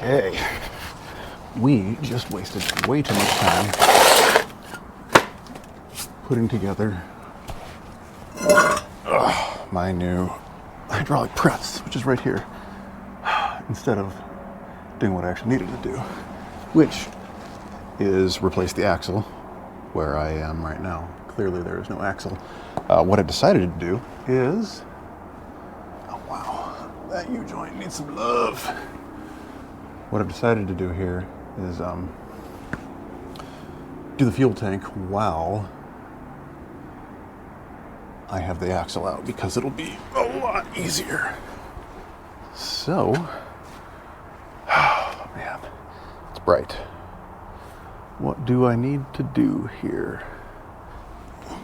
Okay. We just wasted way too much time putting together my new hydraulic press, which is right here, instead of doing what I actually needed to do, which is replace the axle where I am right now. Clearly there is no axle. What I decided to do is, oh wow, that U-joint needs some love. What I've decided to do here is do the fuel tank while I have the axle out, because it'll be a lot easier. So, oh man, it's bright. What do I need to do here?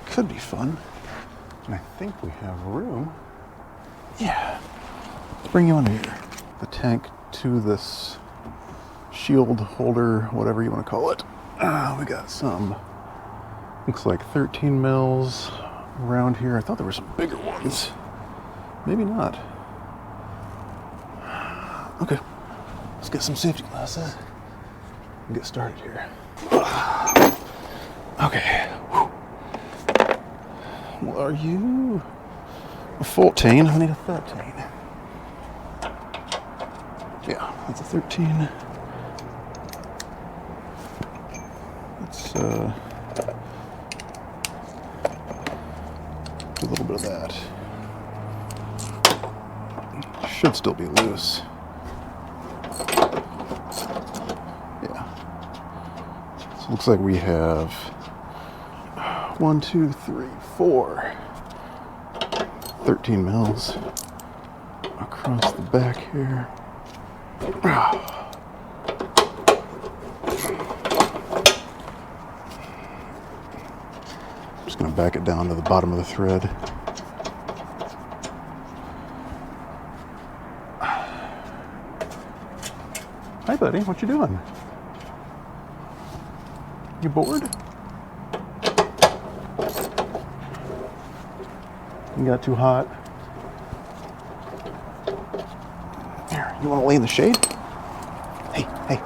Could be fun. And I think we have room. Yeah. Let's bring you under here. The tank to this shield holder, whatever you want to call it. We got some, looks like 13 mils around here. I thought there were some bigger ones. Maybe not. Okay, let's get some safety glasses and get started here. Okay. Well, are you a 14? I need a 13. Yeah, that's a 13. Let's do a little bit of that. Should still be loose. Yeah. So it looks like we have 1, 2, 3, 4. 13 mils across the back here. I'm just going to back it down to the bottom of the thread. Hi, buddy. What you doing? You bored? You got too hot? Here, you want to lay in the shade? Hey, hey.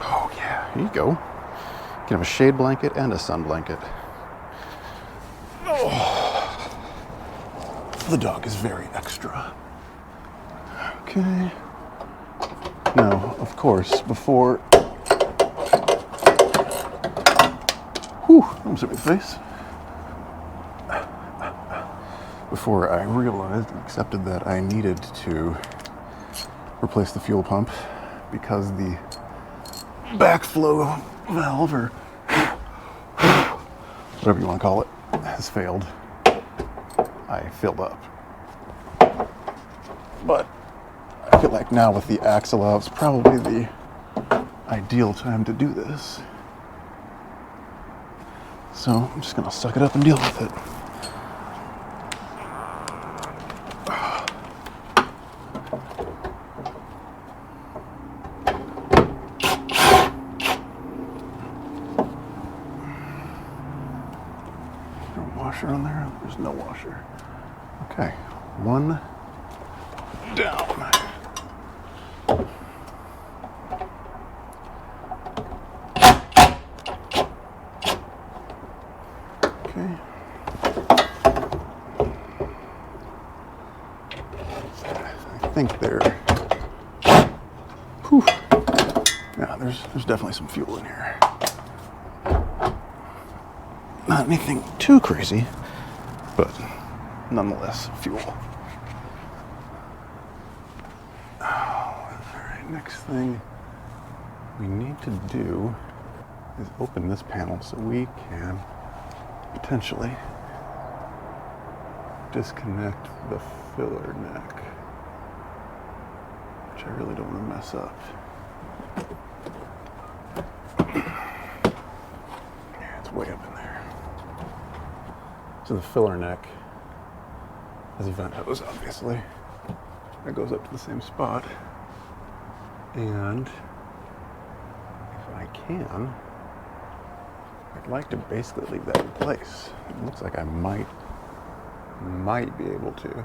Oh, yeah, here you go. You can have a shade blanket and a sun blanket. Oh. The dog is very extra. Okay. Now, of course, before... Whew, almost hit my face. Before I realized and accepted that I needed to replace the fuel pump because the backflow valve, or whatever you want to call it, has failed. I filled up. But I feel like now with the axle out, it's probably the ideal time to do this. So I'm just gonna suck it up and deal with it. Washer on there? There's no washer. Okay, one down. Okay. I think there. Whew. Yeah, there's definitely some fuel in here. Not anything too crazy, but nonetheless, fuel. Alright, next thing we need to do is open this panel so we can potentially disconnect the filler neck, which I really don't want to mess up. Yeah, it's way up in there. So the filler neck has a vent hose, obviously. It goes up to the same spot. And if I can, I'd like to basically leave that in place. It looks like I might be able to.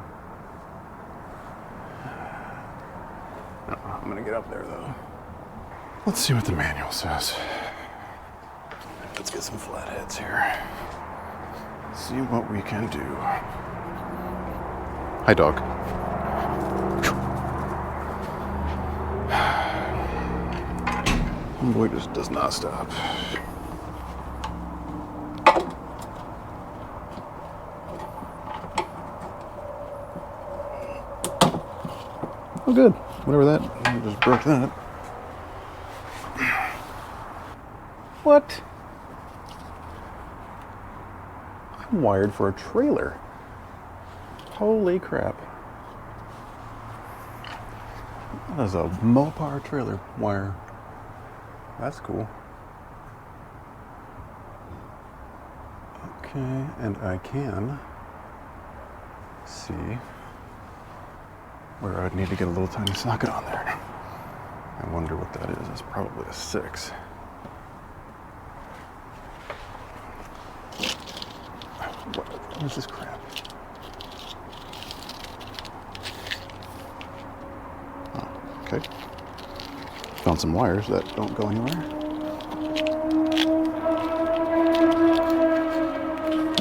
gonna get up there though. Let's see what the manual says. Let's get some flatheads here. See what we can do. Hi, dog. Homeboy just does not stop. Oh, good. Whatever that, I just broke that. What? I'm wired for a trailer. Holy crap. That is a Mopar trailer wire. That's cool. Okay, and I can see where I'd need to get a little tiny socket on there. I wonder what that is. It's probably a 6. What is this crap? Oh, okay. Found some wires that don't go anywhere.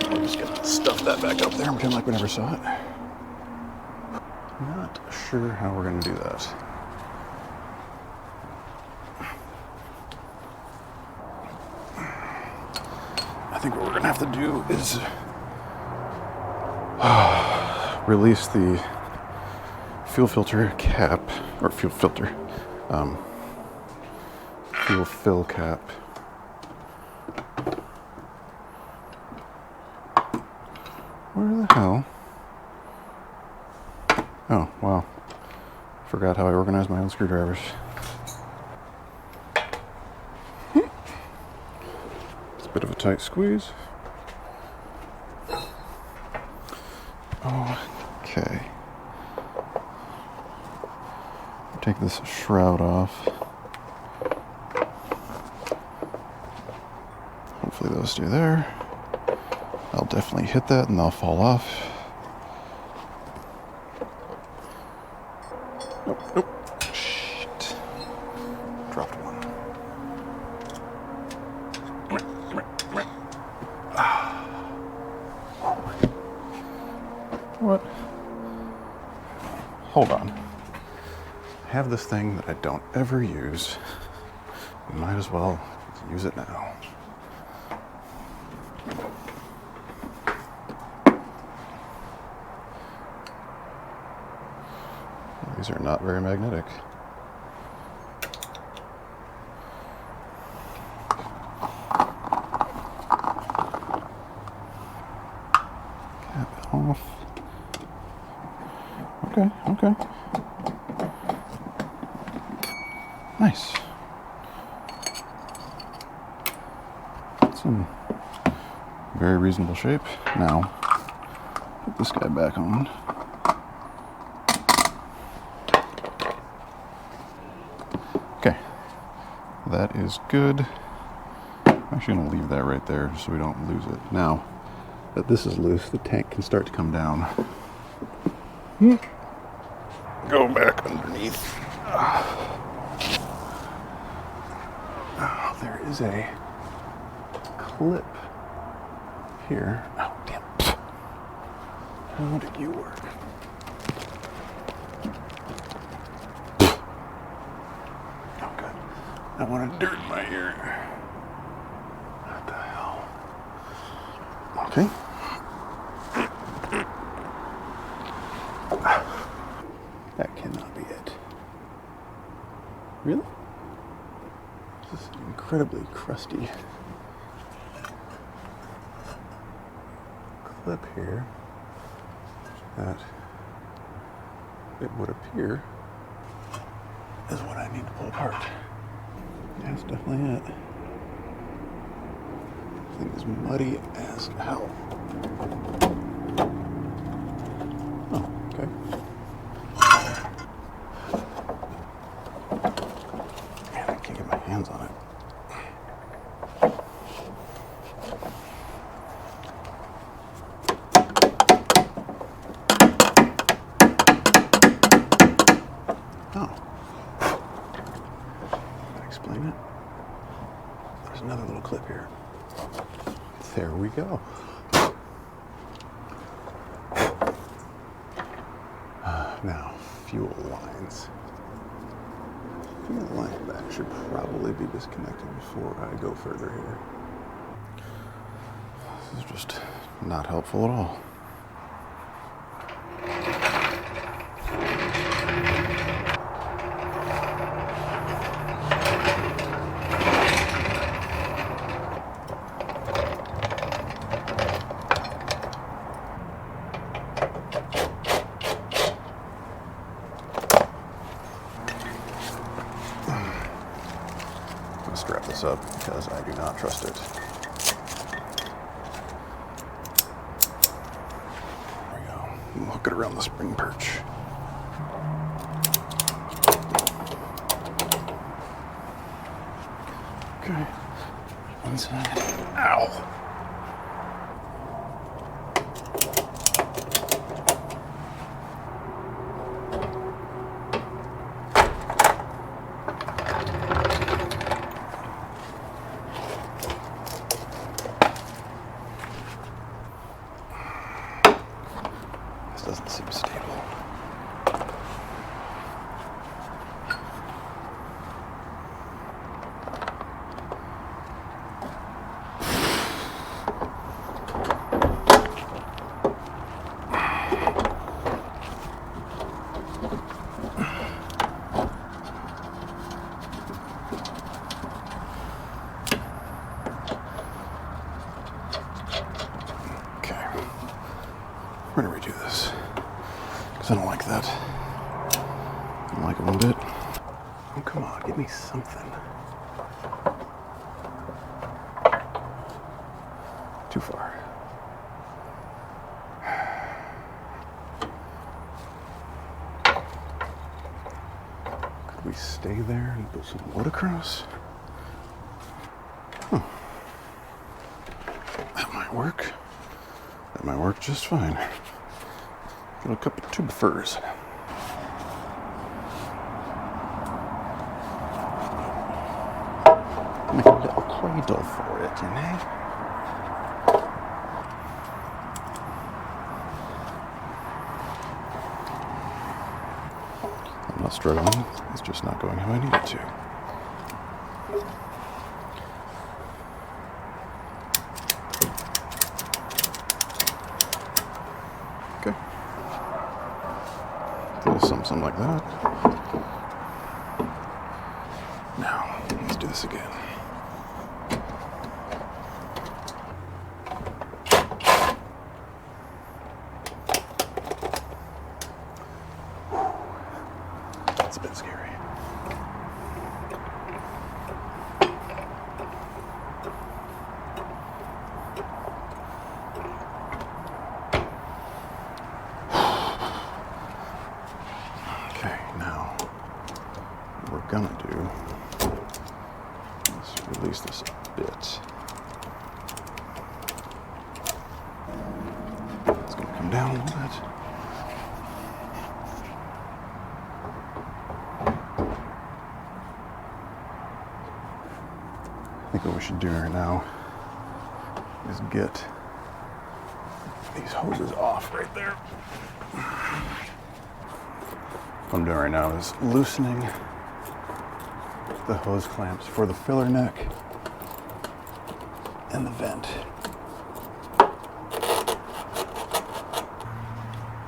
I'm just gonna stuff that back up there and pretend like we never saw it. Not sure how we're gonna do that. I think what we're gonna have to do is release the fuel filter cap, or fuel filter, fuel fill cap. Where the hell? Oh, wow. Forgot how I organize my own screwdrivers. It's a bit of a tight squeeze. Okay. Take this shroud off. Hopefully those stay there. I'll definitely hit that and they'll fall off. Nope, nope. Shit. Dropped one. What? Hold on. I have this thing that I don't ever use. Might as well use it now. These are not very magnetic. Cap off. Okay, okay. Nice. It's in very reasonable shape. Now, put this guy back on. Okay, that is good. I'm actually going to leave that right there so we don't lose it. Now that this is loose, the tank can start to come down. Go back underneath. There is a clip here. Oh, damn. How did you work? Oh, good. I wanted dirt in my ear. What the hell? Okay. That cannot be it. Really? This is incredibly crusty clip here that it would appear is what I need to pull apart. That's definitely it. This thing is muddy as hell. Oh, okay. Man, I can't get my hands on it. Oh. explain it? There's another little clip here. There we go. Now, fuel lines. I feel like that should probably be disconnected before I go further here. This is just not helpful at all. Strap this up because I do not trust it. There we go. Hook it around the spring perch. Okay. One side. Ow! Doesn't seem stable. Okay. We're gonna redo this. I don't like that. I don't like it one bit. Oh, come on, give me something. Too far. Could we stay there and put some wood across? Huh. That might work. That might work just fine. Got a couple of tube furs. Make a little cradle for it, you know? I'm not struggling. It's just not going how I need it to. Okay. Something like that. Now, let's do this again. It's a bit scary. Okay, now what we're gonna do is release this a bit. It's gonna come down a little bit. I think what we should do right now is get these hoses off right there. What I'm doing right now is loosening the hose clamps for the filler neck and the vent.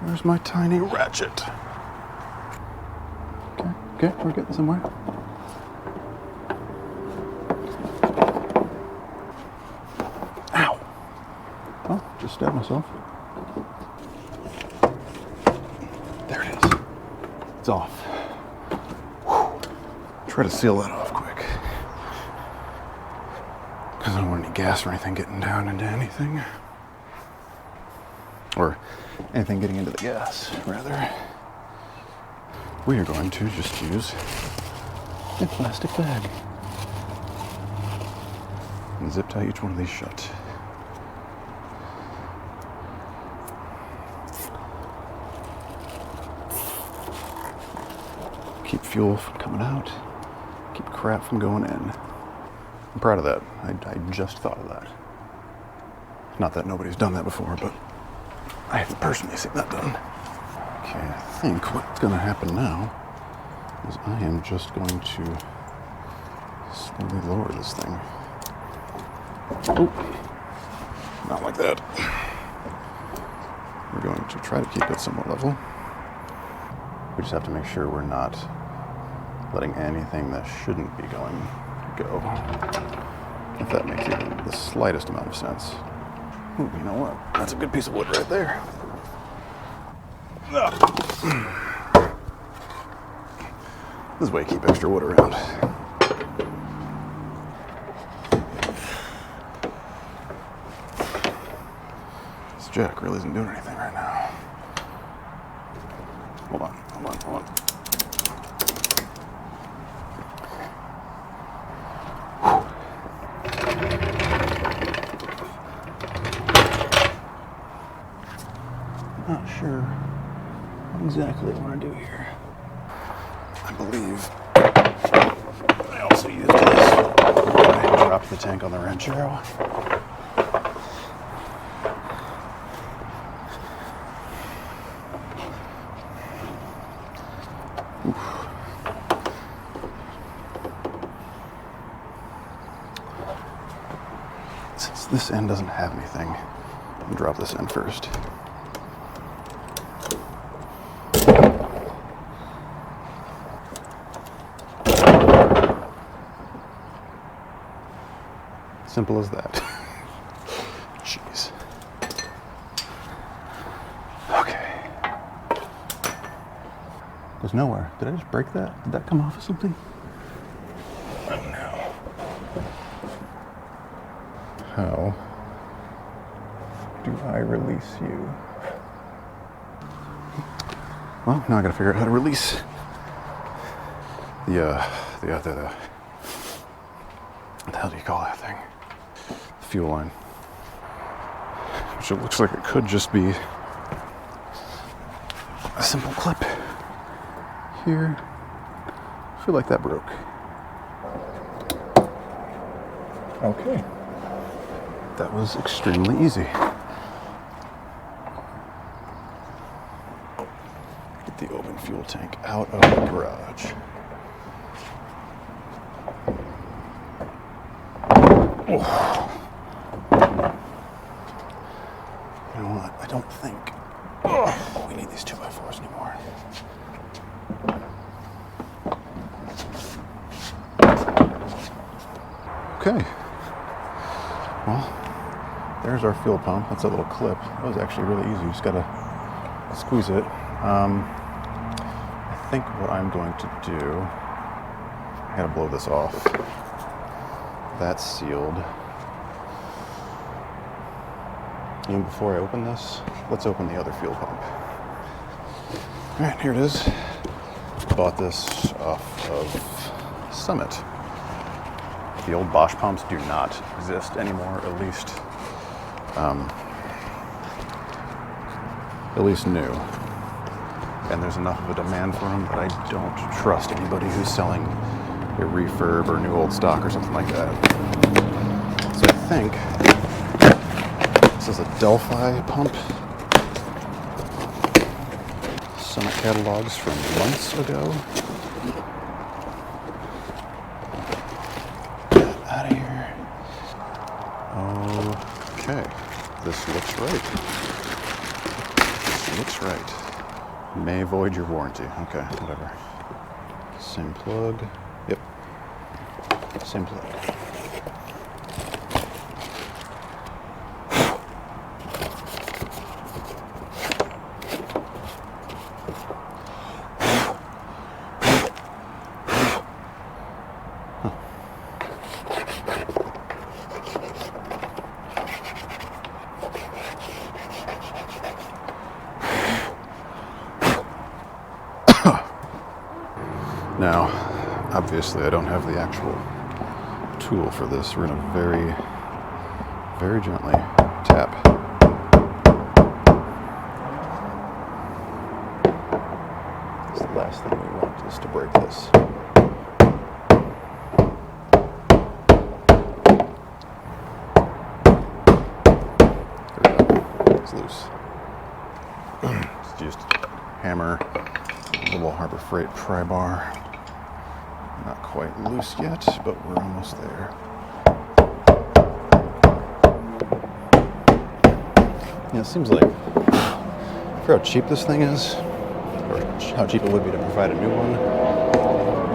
Where's my tiny ratchet? Okay, we're getting somewhere. Ow! Oh, just stabbed myself. There it is. It's off. Whew. Try to seal that off quick. Because I don't want any gas or anything getting down into anything. Or anything getting into the gas, rather. We are going to just use a plastic bag and zip tie each one of these shut. Keep fuel from coming out. Keep crap from going in. I'm proud of that. I just thought of that. Not that nobody's done that before, but I haven't personally seen that done. Okay, I think what's going to happen now is I am just going to slowly lower this thing. Oh, not like that. We're going to try to keep it somewhat level. We just have to make sure we're not letting anything that shouldn't be going go. If that makes even the slightest amount of sense. Ooh, you know what? That's a good piece of wood right there. This is a way to keep extra wood around. This jack really isn't doing anything right now. Hold on. Not sure what exactly I want to do here. I believe I also used this. I dropped the tank on the Ranchero. Since this end doesn't have anything, I'll drop this end first. Simple as that. Jeez. Okay. Goes nowhere. Did I just break that? Did that come off of something? Oh no. How do I release you? Well, now I gotta figure out how to release the what the hell do you call that thing? The fuel line. Which it looks like it could just be a simple clip here. I feel like that broke. Okay. That was extremely easy. Get the open fuel tank out of the garage. Oh. You know what? I don't think we need these 2x4s anymore. Okay. Well, there's our fuel pump. That's a little clip. That was actually really easy. You just gotta squeeze it. I think what I'm going to do, I gotta blow this off. That's sealed. And before I open this, let's open the other fuel pump. All right, here it is. Bought this off of Summit. The old Bosch pumps do not exist anymore, at least new. And there's enough of a demand for them that I don't trust anybody who's selling a refurb or new old stock or something like that. So I think this is a Delphi pump. Summit catalogs from months ago. Get out of here. Okay, this looks right. This looks right. May void your warranty. Okay, whatever. Same plug. Yep. Same plug. Now, obviously I don't have the actual tool for this. We're gonna very, very gently tap. That's the last thing we want is to break this. freight pry bar. Not quite loose yet, but we're almost there. Yeah, it seems like, for how cheap this thing is, or how cheap it would be to provide a new one,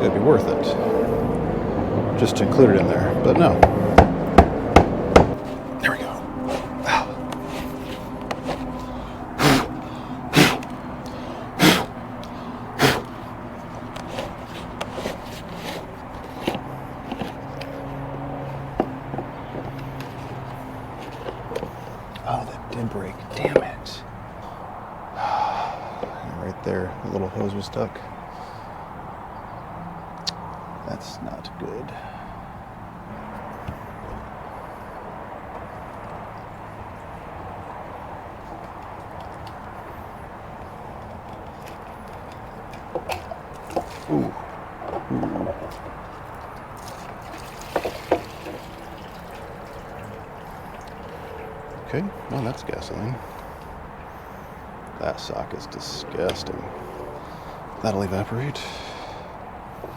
it'd be worth it just to include it in there. But no. There we go. Ow. Oh, that did break. Damn it. Right there, the little hose was stuck. That's not good. Ooh. Ooh. Okay, well, that's gasoline. That sock is disgusting. That'll evaporate.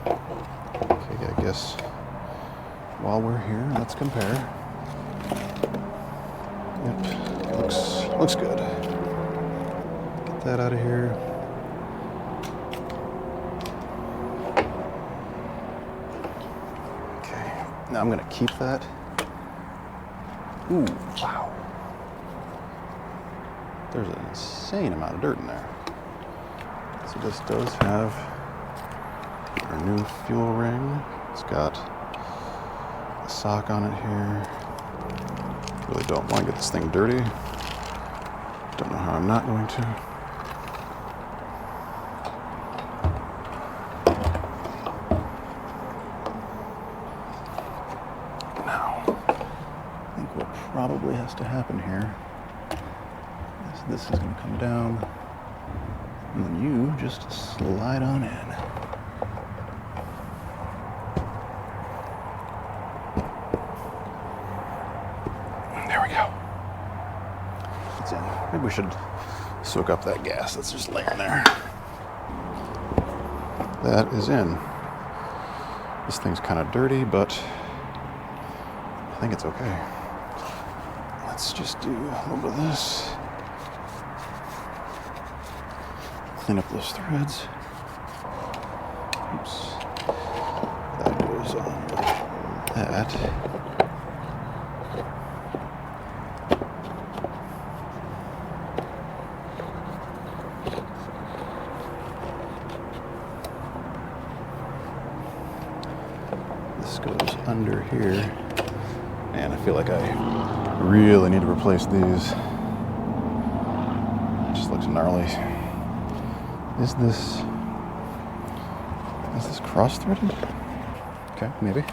Okay, I guess while we're here, let's compare. Yep, looks good. Get that out of here. Okay, now I'm gonna keep that. Ooh, wow. There's an insane amount of dirt in there. So this does have our new fuel ring. It's got a sock on it here. Really don't want to get this thing dirty. Don't know how I'm not going to. Now, I think what probably has to happen here is this is going to come down, and then you just slide on in. There we go. It's in. Maybe we should soak up that gas that's just laying there. That is in. This thing's kind of dirty, but I think it's okay. Let's just do a little bit of this. Clean up those threads. Oops. That goes on like that. This goes under here. And I feel like I really need to replace these. It just looks gnarly. Is this cross-threaded? Okay, maybe.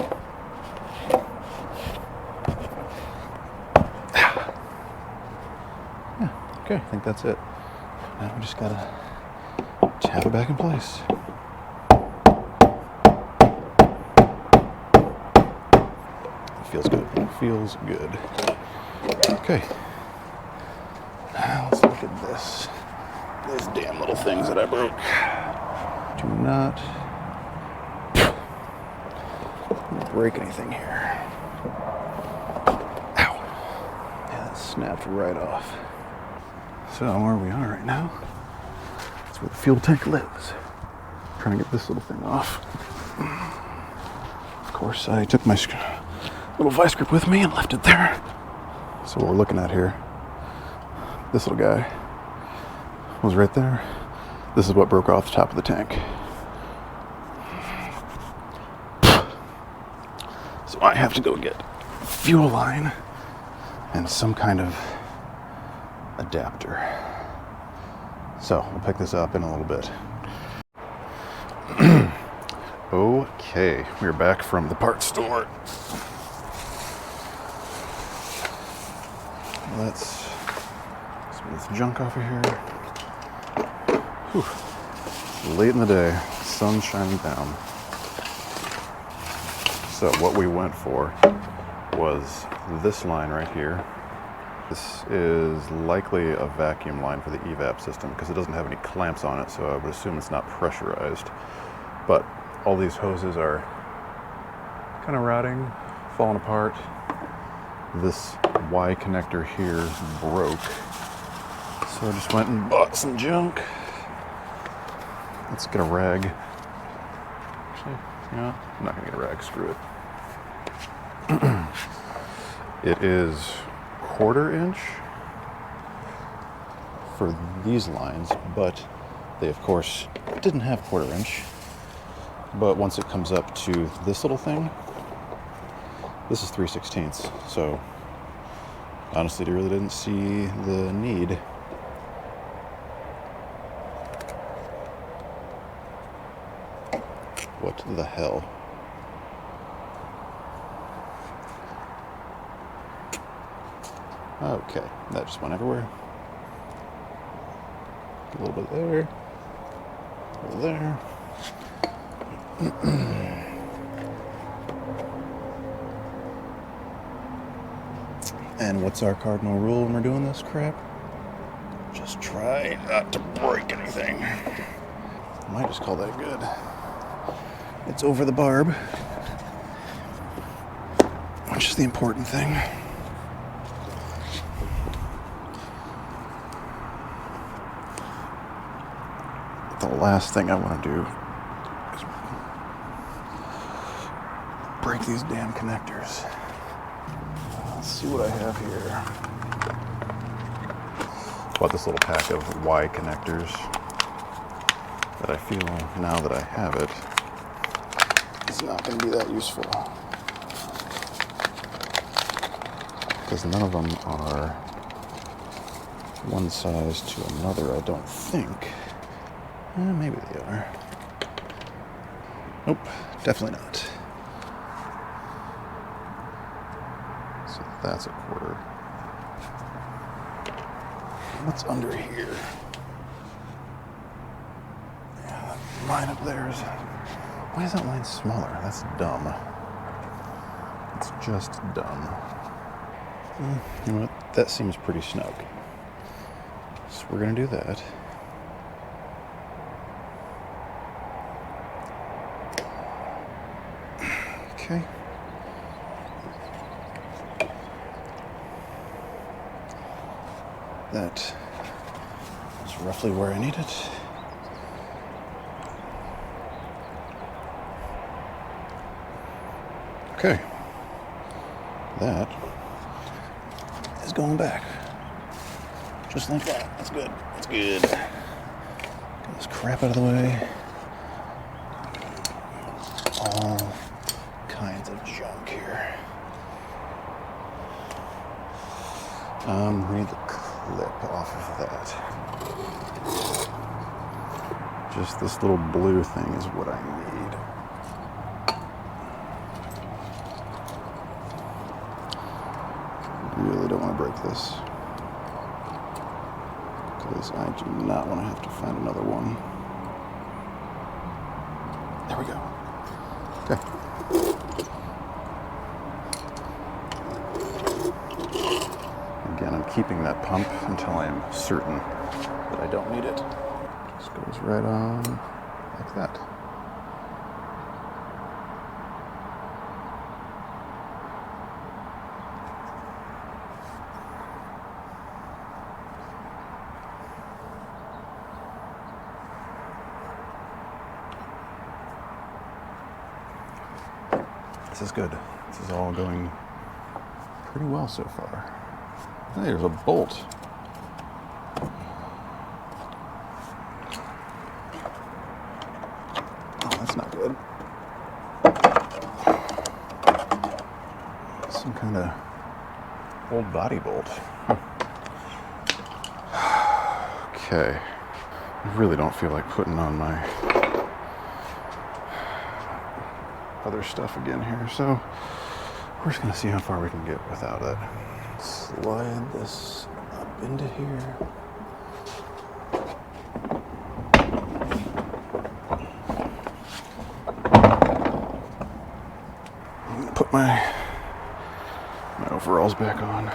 Yeah, okay, I think that's it. Now we just gotta tap it back in place. It feels good. It feels good. Okay. Now let's look at this. Those damn little things that I broke. Do not break anything here. Ow. Yeah, that snapped right off. So where we are right now, that's where the fuel tank lives. I'm trying to get this little thing off. Of course, I took my little vice grip with me and left it there. So what we're looking at here, this little guy was right there. This is what broke off the top of the tank. So I have to go get a fuel line and some kind of adapter. So we'll pick this up in a little bit. Okay, we're back from the parts store. Let's move this junk off of here. Whew. Late in the day, sun's shining down. So what we went for was this line right here. This is likely a vacuum line for the evap system because it doesn't have any clamps on it, so I would assume it's not pressurized. But all these hoses are kind of rotting, falling apart. This Y connector here broke, so I just went and bought some junk. Let's get a rag. Actually, yeah, I'm not gonna get a rag, screw it. It is 1/4 inch for these lines, but they of course didn't have 1/4 inch. But once it comes up to this little thing, this is 3/16. So honestly, I really didn't see the need. What the hell? Okay, that just went everywhere. A little bit there, a little there. And what's our cardinal rule when we're doing this crap? Just try not to break anything. I might just call that good. It's over the barb, which is the important thing. The last thing I want to do is break these damn connectors. Let's see what I have here. Bought this little pack of Y connectors that I feel, now that I have it, is not going to be that useful. Because none of them are one size to another, I don't think. Maybe they are. Nope, definitely not. So that's 1/4. What's under here? Yeah, that line up there is... Why is that line smaller? That's dumb. It's just dumb. You know what? That seems pretty snug. So we're gonna do that. Okay. That is roughly where I need it. Okay. That is going back. Just like that. That's good. That's good. Get this crap out of the way. All kinds of junk here. We need the clip off of that. Just this little blue thing is what I need. Really don't want to break this, because I do not want to have to find another one. There we go. Okay. Again, I'm keeping that pump until I am certain that I don't need it. Just goes right on like that. This is good. This is all going pretty well so far. Hey, there's a bolt. Oh, that's not good. Some kind of old body bolt. Okay. I really don't feel like putting on my other stuff again here, so we're just gonna see how far we can get without it. Slide this up into here. I'm gonna put my overalls back on.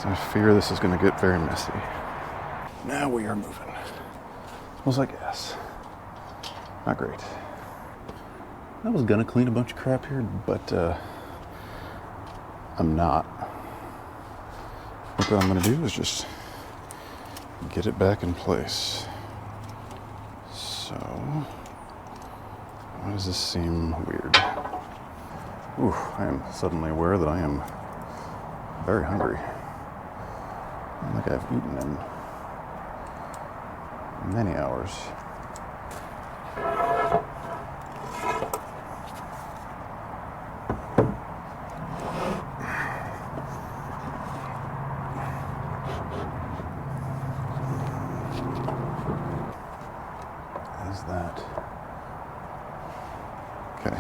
So I fear this is going to get very messy. Now we are moving. Smells like gas. Not great. I was going to clean a bunch of crap here, but I'm not. What I'm going to do is just get it back in place. So, why does this seem weird? Ooh, I am suddenly aware that I am very hungry. I don't think I've eaten in many hours. Is that okay?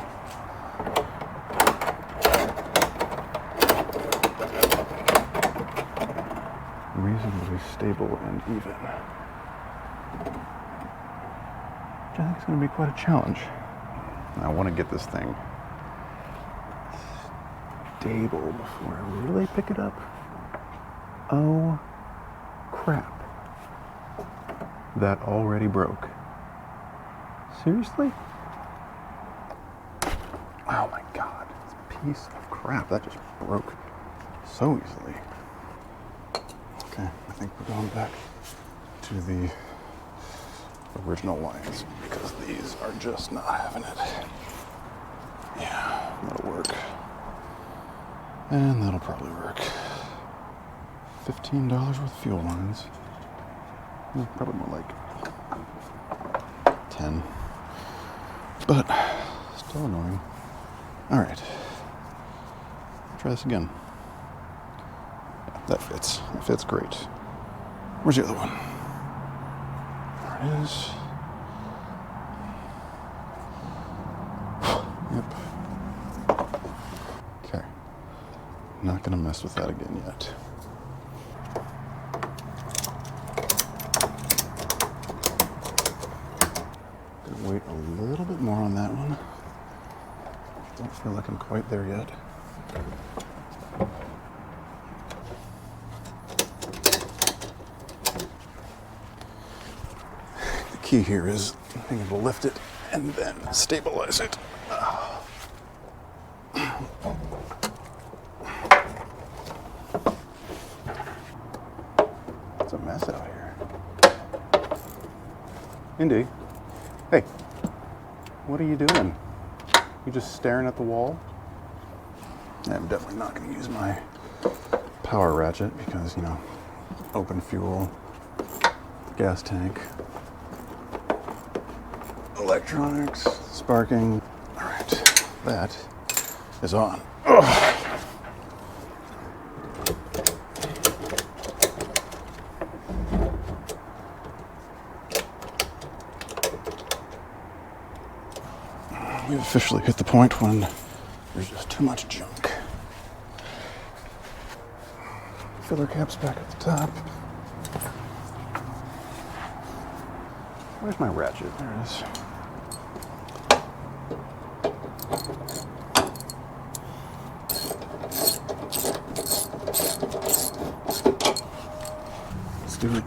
Reasonably stable and even. Which I think is going to be quite a challenge. And I want to get this thing stable before I really pick it up. Oh, crap. That already broke. Seriously? Oh my god. This piece of crap. That just broke so easily. Okay, I think we're going back to the original lines because these are just not having it. Yeah, that'll work. And that'll probably work. $15 worth of fuel lines. Probably more like 10. But still annoying. All right. Try this again. Yeah, that fits. That fits great. Where's the other one? There it is. Yep. Okay. Not gonna mess with that again yet. Gonna wait a little bit more on that one. Don't feel like I'm quite there yet. The key here is being able to lift it and then stabilize it. It's a mess out here. Indy, hey, what are you doing? You just staring at the wall? I'm definitely not going to use my power ratchet because, you know, open fuel, gas tank, electronics, sparking. All right, that is on. Ugh. We've officially hit the point when there's just too much junk. Filler cap's back at the top. Where's my ratchet? There it is. Let's do it.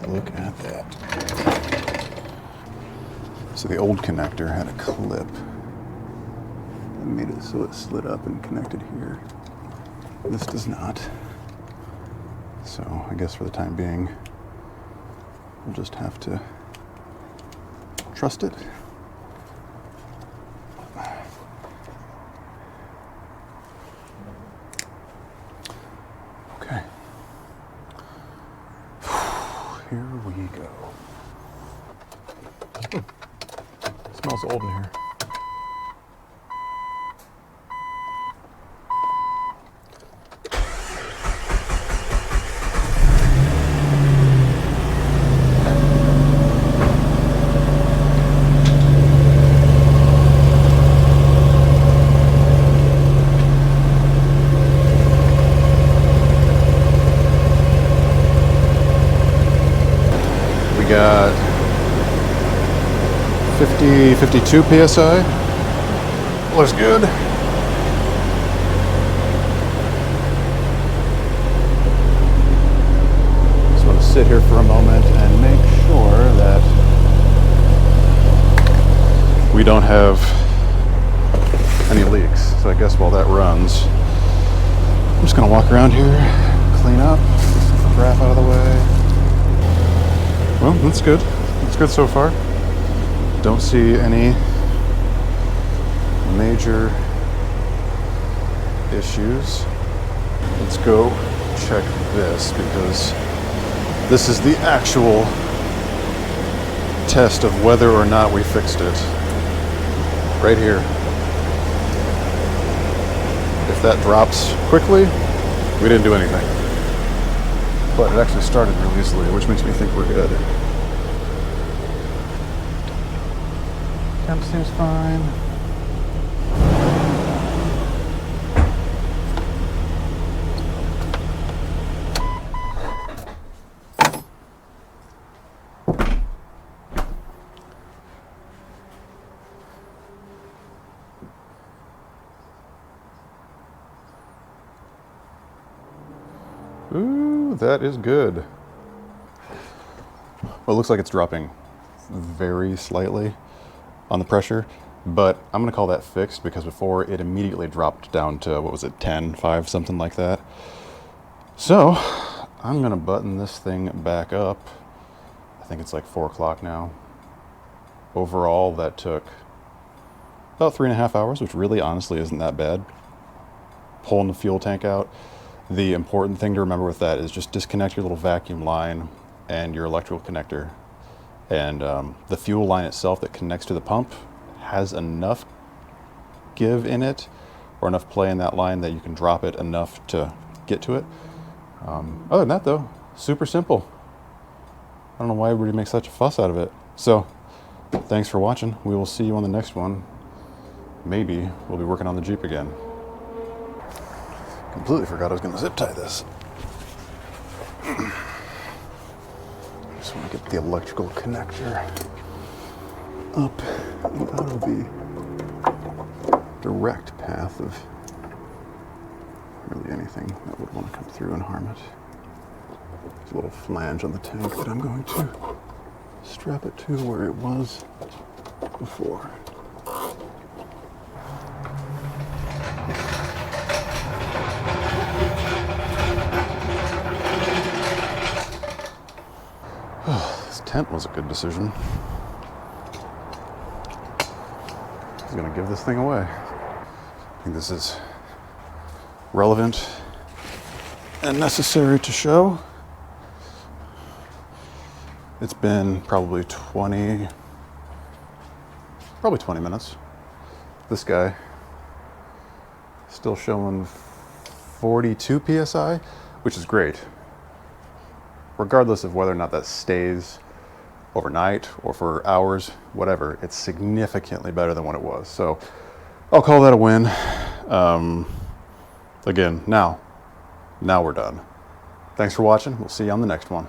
Look at that. So the old connector had a clip that made it so it slid up and connected here. This does not. So I guess for the time being, we'll just have to trust it. Okay. Here we go. Smells old in here. We got 52 PSI. Looks good. Just want to sit here for a moment and make sure that we don't have any leaks. So I guess while that runs, I'm just gonna walk around here, clean up, get some crap out of the way. Well, that's good. That's good so far. Don't see any major issues. Let's go check this, because this is the actual test of whether or not we fixed it. Right here. If that drops quickly, we didn't do anything. But it actually started really easily, which makes me think we're good. Temp seems fine. Ooh, that is good. Well, it looks like it's dropping very slightly on the pressure, but I'm gonna call that fixed because before it immediately dropped down to, what was it, 10, 5, something like that. So I'm gonna button this thing back up. I think it's like 4 o'clock now. Overall, that took about 3.5 hours, which really honestly isn't that bad. Pulling the fuel tank out. The important thing to remember with that is just disconnect your little vacuum line and your electrical connector. And the fuel line itself that connects to the pump has enough give in it, or enough play in that line, that you can drop it enough to get to it. Other than that though, super simple. I don't know why everybody makes such a fuss out of it. So thanks for watching. We will see you on the next one. Maybe we'll be working on the Jeep again. Completely forgot I was going to zip tie this. Just want to get the electrical connector up and out of the direct path of really anything that would want to come through and harm it. There's a little flange on the tank that I'm going to strap it to where it was before. This tent was a good decision. I was gonna give this thing away. I think this is relevant and necessary to show. It's been probably 20 minutes. This guy still showing 42 PSI, which is great. Regardless of whether or not that stays overnight or for hours, whatever, it's significantly better than what it was. So I'll call that a win. Again, now we're done. Thanks for watching. We'll see you on the next one.